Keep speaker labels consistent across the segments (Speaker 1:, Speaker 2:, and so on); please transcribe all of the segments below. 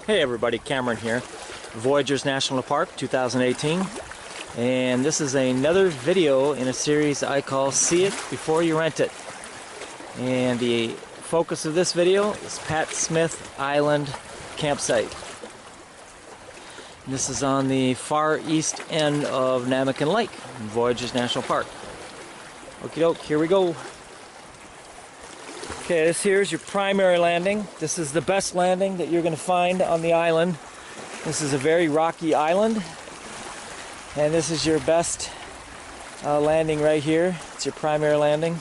Speaker 1: Hey everybody, Cameron here, Voyagers National Park 2018, and this is another video in a series I call See It Before You Rent It. And the focus of this video is Pat Smith Island campsite. And this is on the far east end of Nat'l Lake, Voyagers National Park. Okie doke, here we go. Okay, this here is your primary landing. This is the best landing that you're going to find on the island. This is a very rocky island, and this is your best landing right here. It's your primary landing.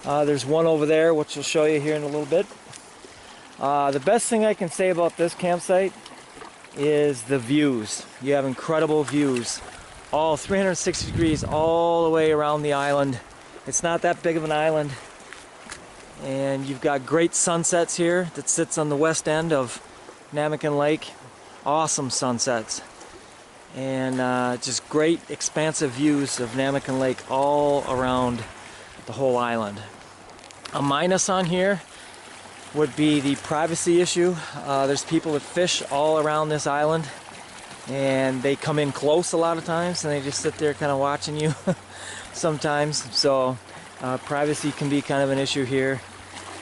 Speaker 1: There's one over there, which I'll show you here in a little bit. The best thing I can say about this campsite is the views. You have incredible views, all 360 degrees all the way around the island. It's not that big of an island. And you've got great sunsets here that sits on the west end of Nat'l Lake. Awesome sunsets. And just great expansive views of Nat'l Lake all around the whole island. A minus on here would be the privacy issue. There's people that fish all around this island, and they come in close a lot of times, and they just sit there kind of watching you sometimes. So privacy can be kind of an issue here.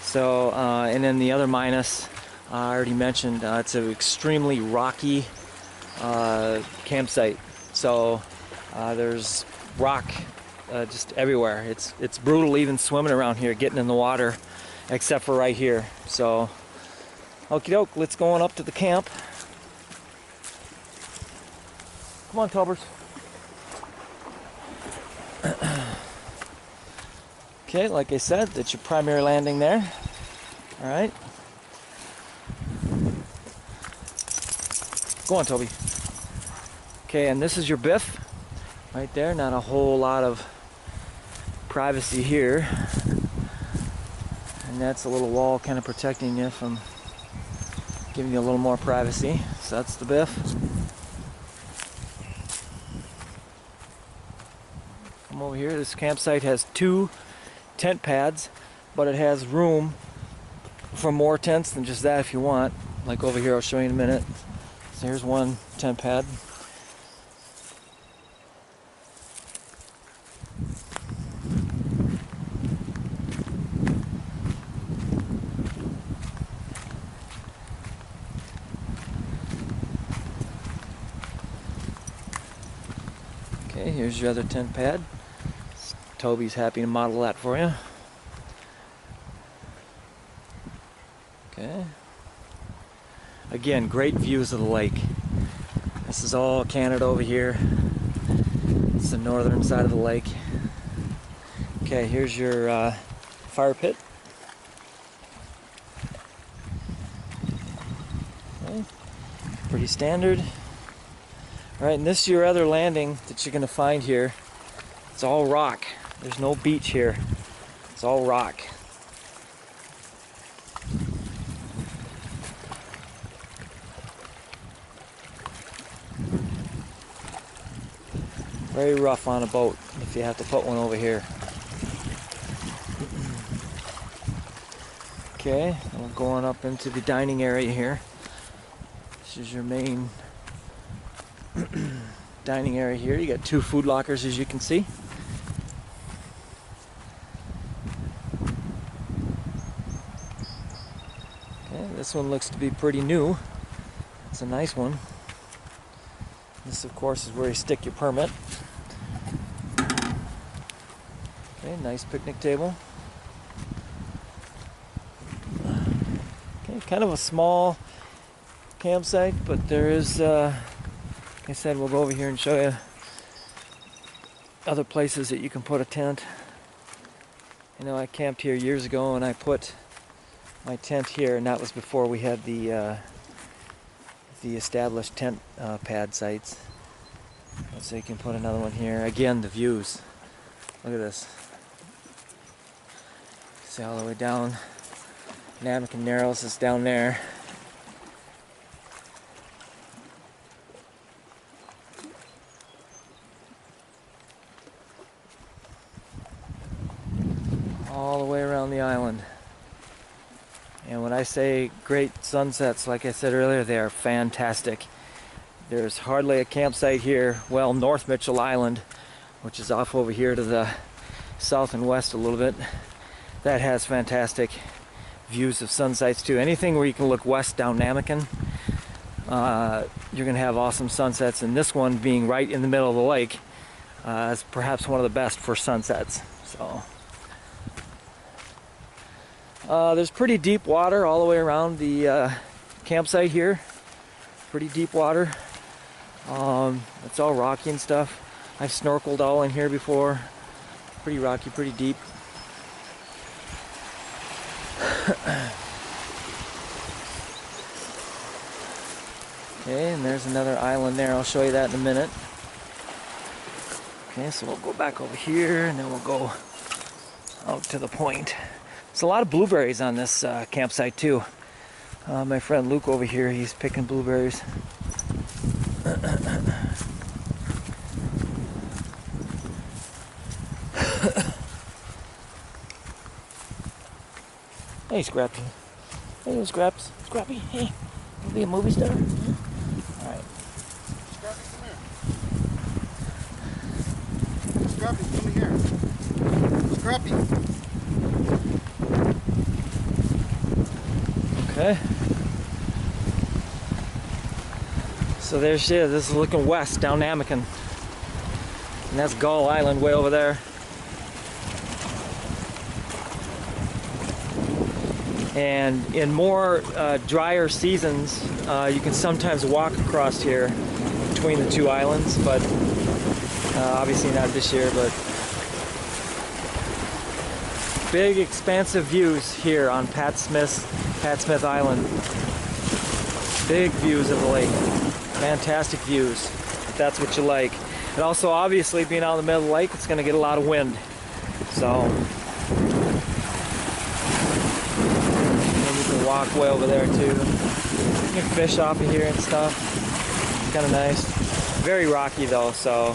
Speaker 1: So, and then the other minus, I already mentioned, it's an extremely rocky campsite. So there's rock just everywhere. It's brutal even swimming around here, getting in the water, except for right here. So, okie doke, let's go on up to the camp. Come on, Tubbers. Okay, like I said, that's your primary landing there. All right. Go on, Toby. Okay, and this is your biff right there. Not a whole lot of privacy here. And that's a little wall kind of protecting you from giving you a little more privacy. So that's the biff. Come over here. This campsite has 2 tent pads, but it has room for more tents than just that if you want. Like over here, I'll show you in a minute. So here's one tent pad. Okay, here's your other tent pad. Toby's happy to model that for you. Okay. Again, great views of the lake. This is all Canada over here. It's the northern side of the lake. Okay, here's your fire pit. Okay. Pretty standard. Alright, and this is your other landing that you're going to find here. It's all rock. There's no beach here. It's all rock. Very rough on a boat if you have to put one over here. Okay, we're going up into the dining area here. This is your main dining area here. You got 2 food lockers, as you can see. Okay, this one looks to be pretty new. It's a nice one. This, of course, is where you stick your permit. Okay, nice picnic table. Okay, kind of a small campsite, but there is, like I said, we'll go over here and show you other places that you can put a tent. You know, I camped here years ago, and I put my tent here, and that was before we had the established tent pad sites. So you can put another one here. Again, the views. Look at this. See all the way down. Nat'l Narrows is down there. All the way around the island. And when I say great sunsets, like I said earlier, they are fantastic. There's hardly a campsite here, well, North Mitchell Island, which is off over here to the south and west a little bit, that has fantastic views of sunsets too. Anything where you can look west down Namakan, you're going to have awesome sunsets, and this one being right in the middle of the lake is perhaps one of the best for sunsets. So there's pretty deep water all the way around the campsite here. Pretty deep water. It's all rocky and stuff. I've snorkeled all in here before. Pretty rocky, pretty deep. Okay, and there's another island there. I'll show you that in a minute. Okay, so we'll go back over here and then we'll go out to the point. There's a lot of blueberries on this campsite too. My friend Luke over here, he's picking blueberries. Hey, Scrappy. Hey, Scraps. Scrappy, hey. You be a movie star? Alright.
Speaker 2: Scrappy, come here. Scrappy, come here. Scrappy.
Speaker 1: Okay. So there she is. This is looking west down Namakan. And that's Gull Island way over there. And in more drier seasons, you can sometimes walk across here between the two islands, but obviously not this year. But big, expansive views here on Pat Smith Island. Big views of the lake, fantastic views. If that's what you like. And also, obviously, being out in the middle of the lake, it's going to get a lot of wind. So. Walk way over there too. You can fish off of here and stuff. It's kind of nice. Very rocky though, so.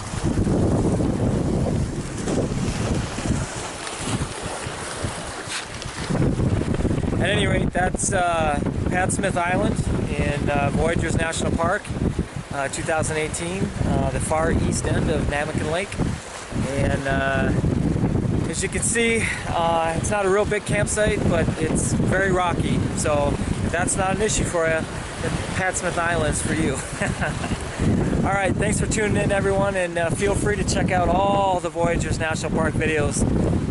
Speaker 1: At any rate, that's Pat Smith Island in Voyageurs National Park, 2018, the far east end of Namakan Lake. And as you can see, it's not a real big campsite, but it's very rocky. So if that's not an issue for you, then Pat Smith Island's for you. All right, thanks for tuning in, everyone, and feel free to check out all the Voyageurs National Park videos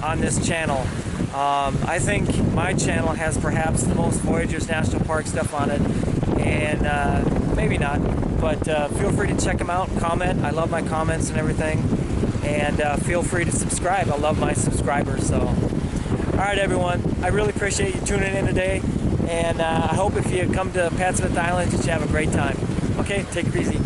Speaker 1: on this channel. I think my channel has perhaps the most Voyageurs National Park stuff on it, and maybe not, but feel free to check them out, comment. I love my comments and everything. And feel free to subscribe. I love my subscribers. So, all right, everyone. I really appreciate you tuning in today. And I hope if you come to Pat Smith Island that you have a great time. Okay, take it easy.